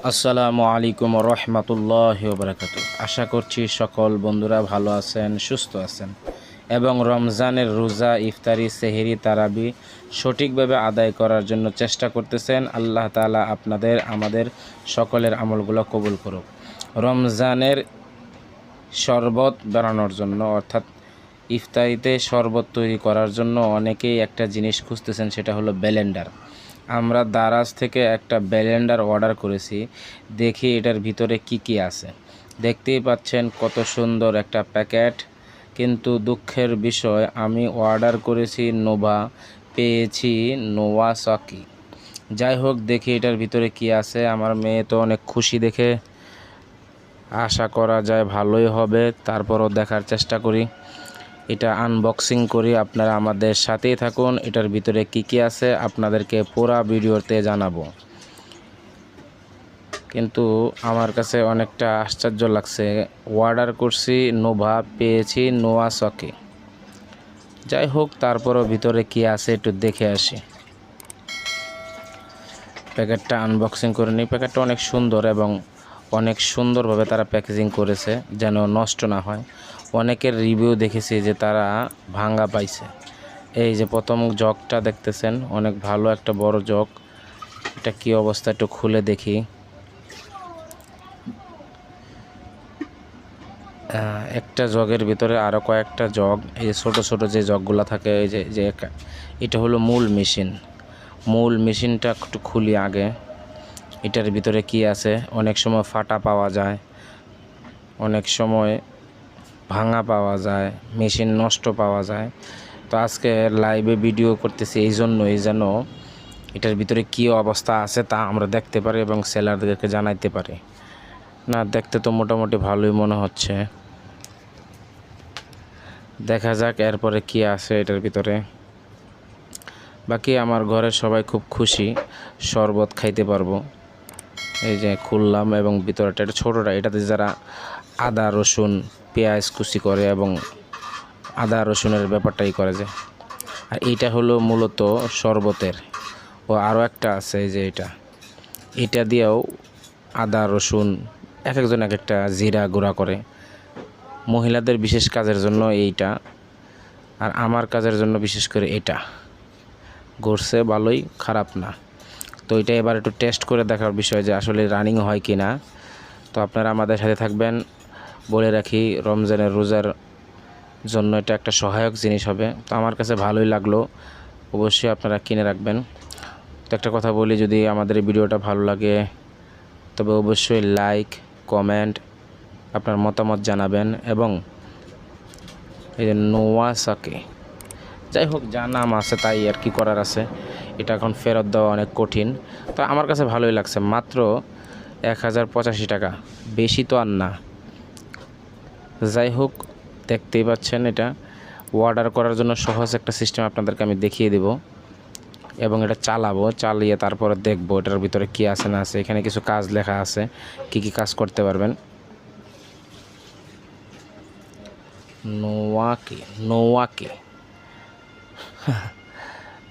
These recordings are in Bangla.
আসসালামু আলাইকুম রহমতুল্লাহি ওয়া বারাকাতুহু। আশা করছি সকল বন্ধুরা ভালো আছেন, সুস্থ আছেন এবং রমজানের রোজা, ইফতারি, সেহরি, তারাবি সঠিকভাবে আদায় করার জন্য চেষ্টা করতেছেন। আল্লাহ তাআলা আপনাদের আমাদের সকলের আমলগুলো কবুল করুক। রমজানের শরবত বানানোর জন্য অর্থাৎ ইফতারিতে শরবত তৈরি করার জন্য অনেকেই একটা জিনিস খুঁজতেছেন, সেটা হলো ব্লেন্ডার। আমরা দারাজ থেকে একটা ব্লেন্ডার অর্ডার করেছি, দেখি এটার ভিতরে কি কি আছে। দেখতেই পাচ্ছেন কত সুন্দর একটা প্যাকেট, কিন্তু দুঃখের বিষয় আমি অর্ডার করেছি নোভা, পেয়েছি নোয়াসাকি। যাই হোক, দেখি এটার ভিতরে কি আছে। আমার মেয়ে তো অনেক খুশি দেখে, আশা করা যায় ভালোই হবে। তারপরও দেখার চেষ্টা করি, এটা আনবক্সিং করি। আপনারা আমাদের সাথেই থাকুন। এটার ভিতরে কি কি আছে আপনাদেরকে পুরো ভিডিওতে জানাবো। কিন্তু আমার কাছে অনেকটা আশ্চর্য লাগছে, অর্ডার করছি নোভা, পেয়েছি নোয়াসাকি। যাই হোক, তারপরও ভিতরে কি আছে একটু দেখে আসি। প্যাকেটটা আনবক্সিং করে নিই। প্যাকেটটা অনেক সুন্দর এবং অনেক সুন্দরভাবে তারা প্যাকেজিং করেছে যেন নষ্ট না হয়। অনেকের রিভিউ দেখেছি যে তারা ভাঙা পাইছে। এই যে প্রথম জগটা দেখতেছেন, অনেক ভালো একটা বড় জগ। এটা কি অবস্থা একটু খুলে দেখি। একটা জগের ভিতরে আরও কয়েকটা জগ, এই যে ছোটো ছোটো যে জগগুলো থাকে, এই যে এটা হলো মূল মেশিন। মূল মেশিনটা একটু খুলি আগে। এটার ভিতরে কি আছে, অনেক সময় ফাটা পাওয়া যায়, অনেক সময় ভাঙা পাওয়া যায়, মেশিন নষ্ট পাওয়া যায়। তো আজকে লাইভে ভিডিও করতেছি এই জন্যই, যেন এটার ভিতরে কী অবস্থা আছে তা আমরা দেখতে পারি এবং সেলারদেরকে জানাইতে পারি। না, দেখতে তো মোটামুটি ভালোই মনে হচ্ছে। দেখা যাক এরপরে কি আছে এটার ভিতরে। বাকি আমার ঘরের সবাই খুব খুশি, শরবত খাইতে পারবো। এই যে খুললাম এবং ভিতরটা এটা ছোটোটা, এটাতে যারা আদা রসুন পেঁয়াজ কুচি করে এবং আদা রসুনের ব্যাপারটাই করে যায়। আর এইটা হলো মূলত শরবতের। ও আরও একটা আছে, এই যে এটা দিয়েও আদা রসুন এক একজন এক একটা জিরা গুঁড়া করে। মহিলাদের বিশেষ কাজের জন্য এইটা, আর আমার কাজের জন্য বিশেষ করে এটা। ঘুরছে ভালোই, খারাপ না। তো এটা এবার একটু টেস্ট করে দেখার বিষয় যে আসলে রানিং হয় কি না। তো আপনারা আমাদের সাথে থাকবেন। বলে রাখি, রমজানের রোজার জন্য এটা একটা সহায়ক জিনিস হবে। তো আমার কাছে ভালোই লাগলো, অবশ্যই আপনারা কিনে রাখবেন। তো একটা কথা বলি, যদি আমাদের এই ভিডিওটা ভালো লাগে তবে অবশ্যই লাইক, কমেন্ট, আপনার মতামত জানাবেন। এবং এই যে নোয়াসাকি, যাই হোক যা নাম আছে তাই আর কি করার আছে। এটা এখন ফেরত দেওয়া অনেক কঠিন। তো আমার কাছে ভালোই লাগছে, মাত্র 1085 টাকা, বেশি তো আর না। যাই হোক, দেখতেই পাচ্ছেন এটা অর্ডার করার জন্য সহজ একটা সিস্টেম আপনাদেরকে আমি দেখিয়ে দেব এবং এটা চালাবো, চালিয়ে তারপরে দেখবো এটার ভিতরে কি আছে না আছে। এখানে কিছু কাজ লেখা আছে, কি কি কাজ করতে পারবেন। নোয়াকি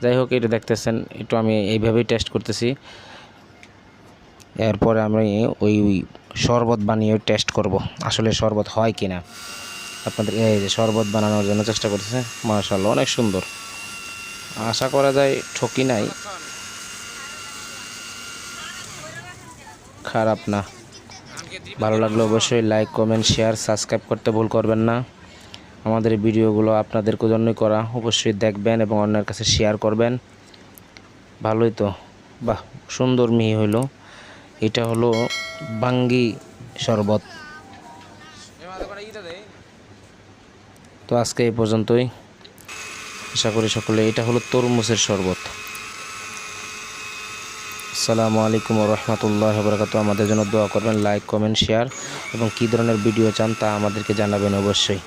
যাই হোক, এটা দেখতেছেন, একটু আমি এইভাবেই টেস্ট করতেছি। এরপরে আমি ওই শরবত বানিয়ে টেস্ট করব আসলে শরবত হয় কি না। আপনাদের এই যে শরবত বানানোর জন্য চেষ্টা করতেছে, মাশাআল্লাহ অনেক সুন্দর। আশা করা যায় ঠকি নাই, খারাপ না। ভালো লাগলে অবশ্যই লাইক, কমেন্ট, শেয়ার, সাবস্ক্রাইব করতে ভুল করবেন না। আমাদের ভিডিওগুলো আপনাদের জন্যই করা, অবশ্যই দেখবেন এবং অন্যের কাছে শেয়ার করবেন। ভালোই তো, বাহ, সুন্দর মিহি হইলো। এটা হলো বাঙ্গি শরবত। তো আজকে এই পর্যন্তই, আশা করি সকলে। এটা হলো তরমুজের শরবত। আসসালামু আলাইকুম ওয়া রাহমাতুল্লাহি ওয়া বারাকাতুহু। আমাদের জন্য দোয়া করবেন, লাইক, কমেন্ট, শেয়ার এবং কী ধরনের ভিডিও চান তা আমাদেরকে জানাবেন অবশ্যই।